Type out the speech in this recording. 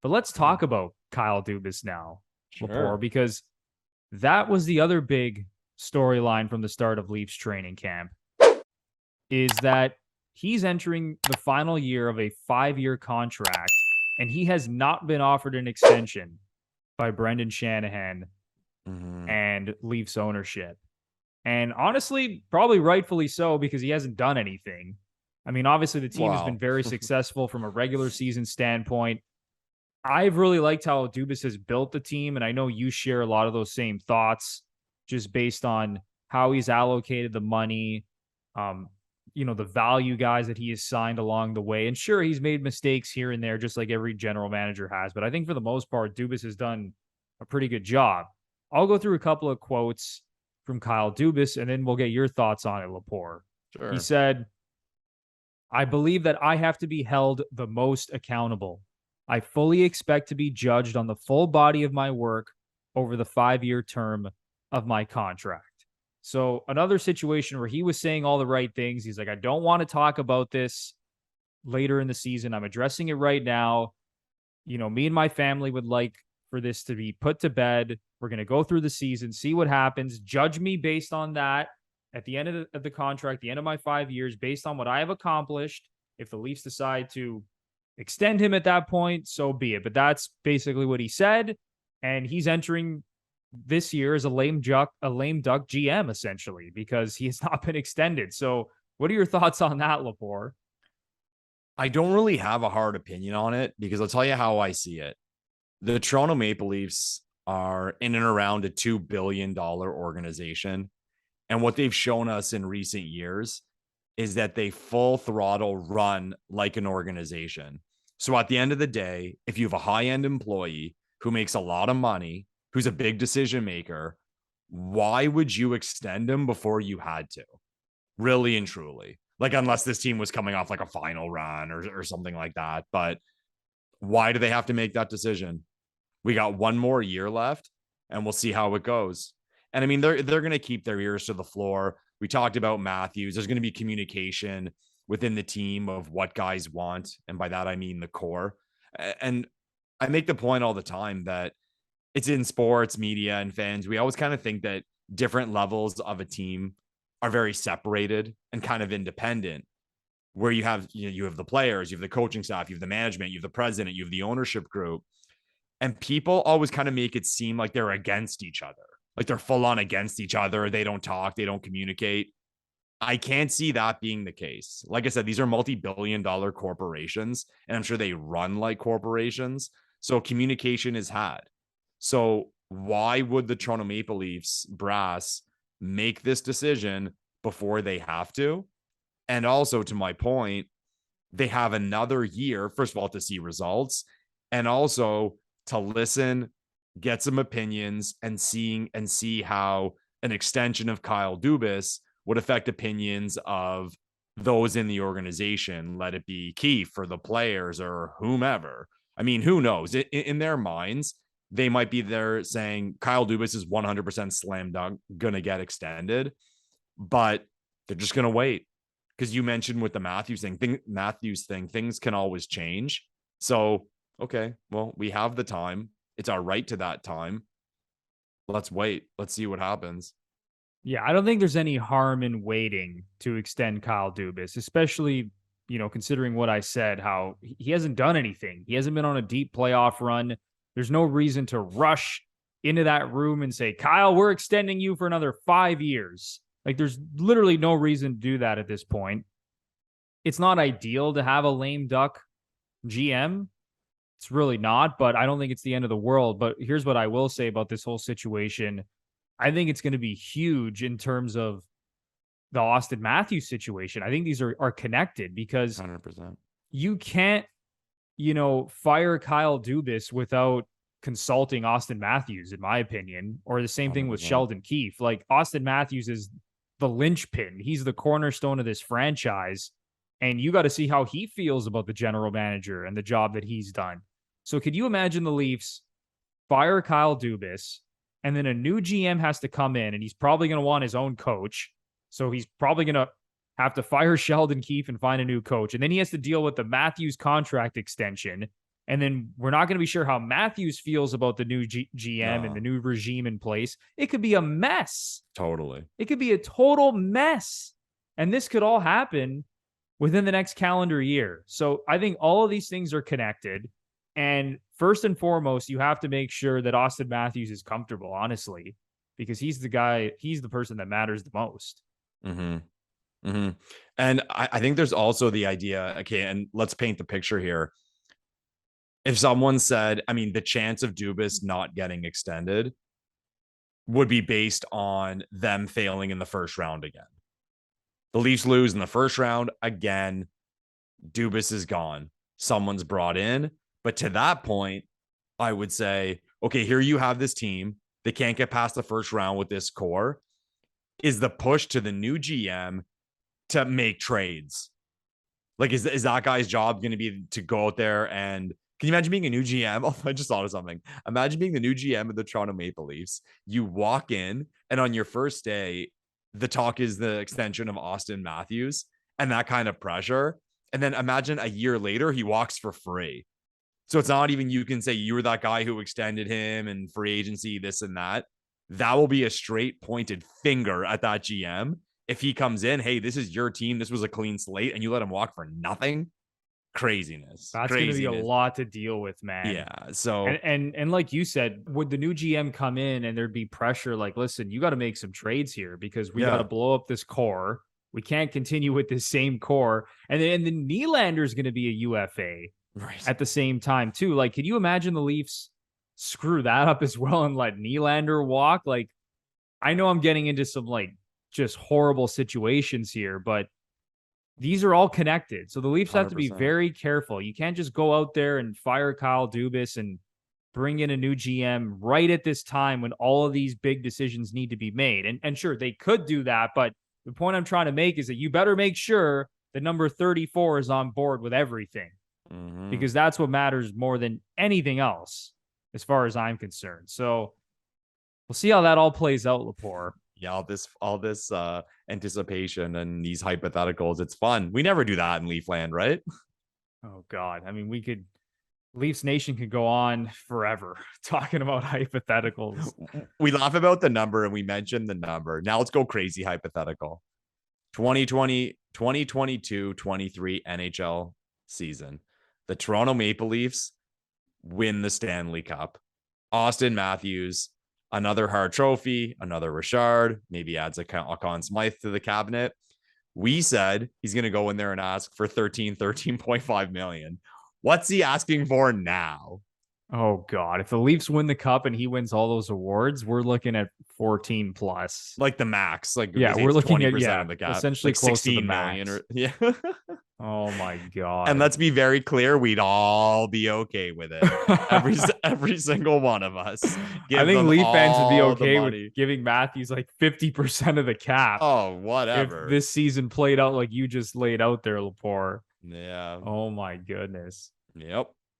But let's talk about Kyle Dubas now, Lepore, Sure. because that was the other big storyline from the start of Leafs training camp, is that he's entering the final year of a 5-year contract, and he has not been offered an extension by Brendan Shanahan Mhm. and Leafs ownership. And honestly, probably rightfully so, because he hasn't done anything. I mean, obviously, the team has been Wow. very successful from a regular season standpoint. I've really liked how Dubas has built the team, and I know you share a lot of those same thoughts, just based on how he's allocated the money, um, the value guys that he has signed along the way. And sure, he's made mistakes here and there, just like every general manager has. But I think for the most part, Dubas has done a pretty good job. I'll go through a couple of quotes from Kyle Dubas, and then we'll get your thoughts on it, Lepore. He Sure. said, I believe that I have to be held the most accountable. I fully expect to be judged on the full body of my work over the 5-year term of my contract. So, another situation where he was saying all the right things. He's like, I don't want to talk about this later in the season. I'm addressing it right now. Me and my family would like for this to be put to bed. We're going to go through the season, see what happens, judge me based on that at the end of the contract, the end of my 5 years, based on what I have accomplished. If the Leafs decide to extend him at that point, so be it. But that's basically what he said. And he's entering this year as a lame duck GM, essentially, because he has not been extended. So what are your thoughts on that, Lepore? I don't really have a hard opinion on it because I'll tell you how I see it. The Toronto Maple Leafs are in and around a $2 billion organization. And what they've shown us in recent years is that they full throttle run like an organization. So at the end of the day, if you have a high end employee who makes a lot of money, who's a big decision maker, why would you extend him before you had to? Really and truly. Like, unless this team was coming off like a final run or something like that. But why do they have to make that decision? We got one more year left and we'll see how it goes. And I mean, they're going to keep their ears to the floor. We talked about Matthews. There's going to be communication within the team of what guys want. And by that, I mean the core. And I make the point all the time that it's in sports, media, and fans. We always kind of think that different levels of a team are very separated and kind of independent, where you have the players, you have the coaching staff, you have the management, you have the president, you have the ownership group. And people always kind of make it seem like they're against each other, like they're full on against each other. They don't talk, they don't communicate. I can't see that being the case. Like I said, these are multi-billion-dollar corporations, and I'm sure they run like corporations. So communication is had. So why would the Toronto Maple Leafs brass make this decision before they have to? And also, to my point, they have another year, first of all, to see results, and also to listen, get some opinions, and see how an extension of Kyle Dubas would affect opinions of those in the organization, let it be Keefe for the players or whomever. I mean, who knows? In their minds, they might be there saying Kyle Dubas is 100% slam dunk, going to get extended, but they're just going to wait. Because you mentioned with the Matthews thing, things can always change. So, okay, well, we have the time. It's our right to that time. Let's wait. Let's see what happens. Yeah, I don't think there's any harm in waiting to extend Kyle Dubas, especially, considering what I said, how he hasn't done anything. He hasn't been on a deep playoff run. There's no reason to rush into that room and say, Kyle, we're extending you for another 5 years. Like, there's literally no reason to do that at this point. It's not ideal to have a lame duck GM. It's really not, but I don't think it's the end of the world. But here's what I will say about this whole situation. I think it's going to be huge in terms of the Austin Matthews situation. I think these are connected, because 100%. you can't, fire Kyle Dubas without consulting Austin Matthews, in my opinion, or the same thing with 100%. Sheldon Keefe. Like, Austin Matthews is the linchpin. He's the cornerstone of this franchise. And you got to see how he feels about the general manager and the job that he's done. So could you imagine the Leafs fire Kyle Dubas, and then a new GM has to come in, and he's probably going to want his own coach. So he's probably going to have to fire Sheldon Keefe and find a new coach. And then he has to deal with the Matthews contract extension. And then we're not going to be sure how Matthews feels about the new GM and the new regime in place. It could be a mess. Totally. It could be a total mess. And this could all happen within the next calendar year. So I think all of these things are connected. And first and foremost, you have to make sure that Austin Matthews is comfortable, honestly, because he's the guy, he's the person that matters the most. Mm-hmm. Mm-hmm. And I think there's also the idea, okay, and let's paint the picture here. If someone said, I mean, the chance of Dubas not getting extended would be based on them failing in the first round again. The Leafs lose in the first round again. Dubas is gone. Someone's brought in. But to that point, I would say, okay, here you have this team. They can't get past the first round with this core. Is the push to the new GM to make trades? Like, is that guy's job going to be to go out there and can you imagine being a new GM? Oh, I just thought of something. Imagine being the new GM of the Toronto Maple Leafs. You walk in, and on your first day, the talk is the extension of Austin Matthews and that kind of pressure. And then imagine a year later, he walks for free. So it's not even you can say you were that guy who extended him and free agency, this and that. That will be a straight pointed finger at that GM. If he comes in, hey, this is your team. This was a clean slate, and you let him walk for nothing. Craziness. That's going to be a lot to deal with, man. Yeah. So and like you said, would the new GM come in and there'd be pressure like, listen, you got to make some trades here because we got to blow up this core. We can't continue with this same core. And then Nylander is going to be a UFA at the same time too. Like, can you imagine the Leafs screw that up as well and let Nylander walk? Like, I know I'm getting into some like just horrible situations here, but these are all connected. So the Leafs 100%. Have to be very careful. You can't just go out there and fire Kyle Dubas and bring in a new GM right at this time when all of these big decisions need to be made. And sure, they could do that. But the point I'm trying to make is that you better make sure that number 34 is on board with everything because that's what matters more than anything else as far as I'm concerned. So we'll see how that all plays out, Lepore. Yeah, all this anticipation and these hypotheticals. It's fun. We never do that in Leafland, right? Oh God. I mean, Leafs Nation could go on forever talking about hypotheticals. We laugh about the number and we mentioned the number. Now let's go crazy hypothetical. 2022-23 NHL season. The Toronto Maple Leafs win the Stanley Cup. Austin Matthews, another Hart Trophy, another Richard, maybe adds a Conn Smythe to the cabinet. We said he's going to go in there and ask for 13.5 million. What's he asking for now? Oh God. If the Leafs win the cup and he wins all those awards, we're looking at 14 plus. Like the max. Like, yeah, we're looking at of the cap. Essentially like close 16 to the million max. yeah. Oh my God. And let's be very clear, we'd all be okay with it. Every single one of us. I think Leaf fans would be okay with giving Matthews like 50% of the cap. Oh, whatever. If this season played out like you just laid out there, Lepore. Yeah. Oh my goodness. Yep.